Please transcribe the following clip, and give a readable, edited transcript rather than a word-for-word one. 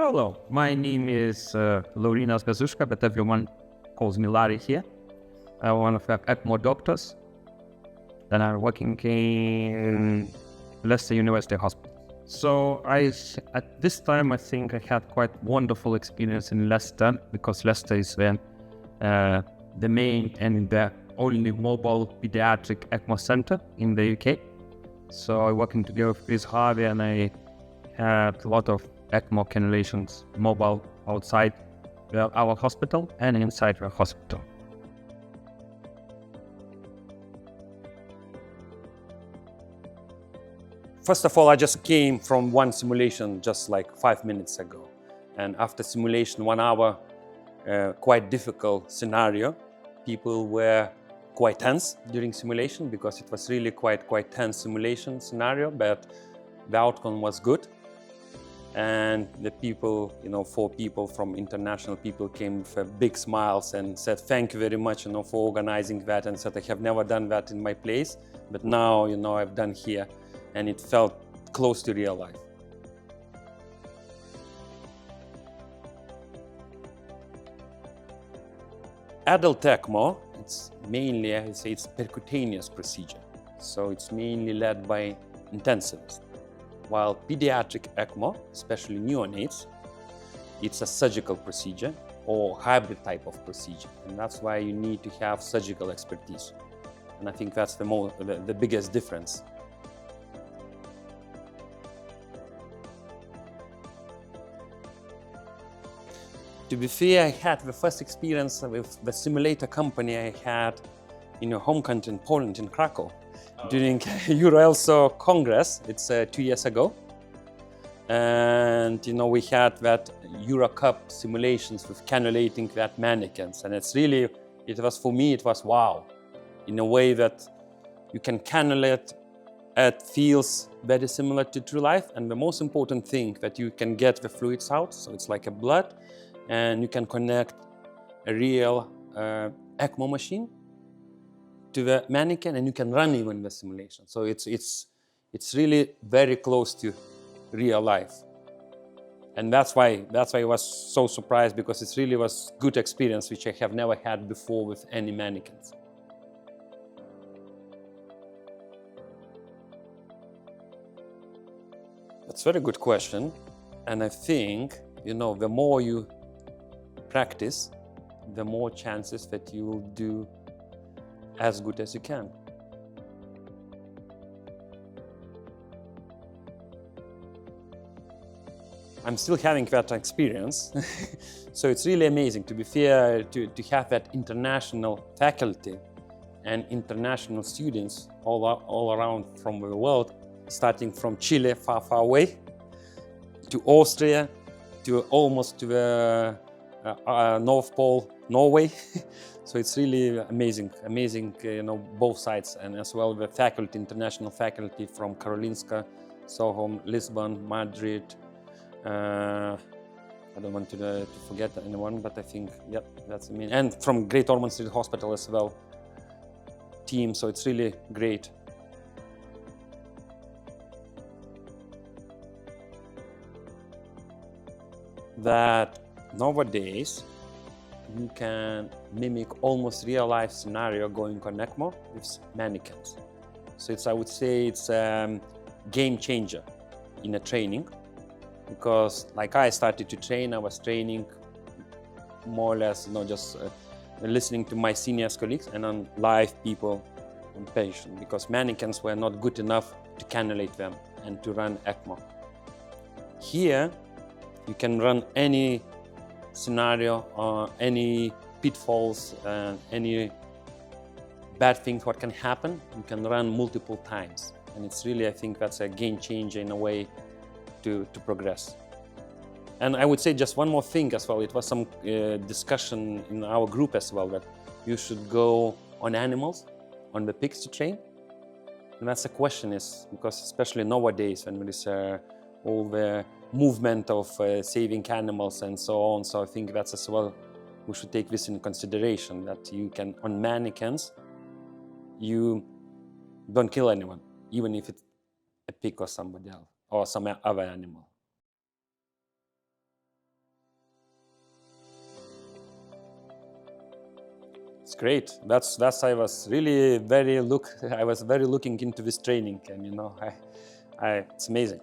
Hello, my name is Laurynas Bezuska, but everyone calls me Larry here. I'm one of the ECMO doctors, and I'm working in Leicester University Hospital. So at this time, I think I had quite wonderful experience in Leicester, because Leicester is the main and the only mobile pediatric ECMO center in the UK. So I working together with Chris Harvey, and I had a lot of ECMO cannulations mobile outside our hospital and inside the hospital. First of all, I just came from one simulation just like 5 minutes ago. And after simulation, 1 hour, quite difficult scenario. People were quite tense during simulation because it was really quite tense simulation scenario, but the outcome was good. And the people, 4 people from international people came with big smiles and said, thank you very much, for organizing that, and said, I have never done that in my place, but now, I've done here, and it felt close to real life. Adult ECMO, it's mainly, I would say, it's percutaneous procedure. So it's mainly led by intensivists. While pediatric ECMO, especially neonates, it's a surgical procedure or hybrid type of procedure. And that's why you need to have surgical expertise. And I think that's the biggest difference. To be fair, I had the first experience with the simulator company I had in your home country in Poland, in Krakow, during EuroELSO Congress. It's 2 years ago. And, we had that Euro Cup simulations with cannulating that mannequins. And for me, it was wow. In a way that you can cannulate, it feels very similar to true life. And the most important thing, that you can get the fluids out, so it's like a blood, and you can connect a real ECMO machine to the mannequin, and you can run even the simulation. So it's really very close to real life. And that's why I was so surprised, because it really was good experience, which I have never had before with any mannequins. That's a very good question. And I think, the more you practice, the more chances that you will do as good as you can. I'm still having that experience, so it's really amazing, to be fair, to have that international faculty and international students all around from the world, starting from Chile, far away, to Austria, to almost to the North Pole, Norway. So it's really amazing, both sides, and as well the faculty, international faculty from Karolinska, Stockholm, Lisbon, Madrid. I don't want to forget anyone, but I think, yep, that's amazing. And from Great Ormond Street Hospital as well, team, so it's really great. That nowadays you can mimic almost real-life scenario going on ECMO with mannequins. So I would say it's a game changer in a training, because like I started to train, I was training more or less, just listening to my seniors colleagues and on live people and patients, because mannequins were not good enough to cannulate them and to run ECMO. Here, you can run any scenario, any pitfalls, any bad things what can happen, you can run multiple times. And it's really, I think that's a game changer in a way to progress. And I would say just one more thing as well, it was some discussion in our group as well, that you should go on animals, on the pigs to train. And that's the question is, because especially nowadays when there is all the movement of saving animals and so on. So I think that's as well, we should take this in consideration, that you can, on mannequins, you don't kill anyone, even if it's a pig or somebody else, or some other animal. It's great. That's I was really very looking into this training, and it's amazing.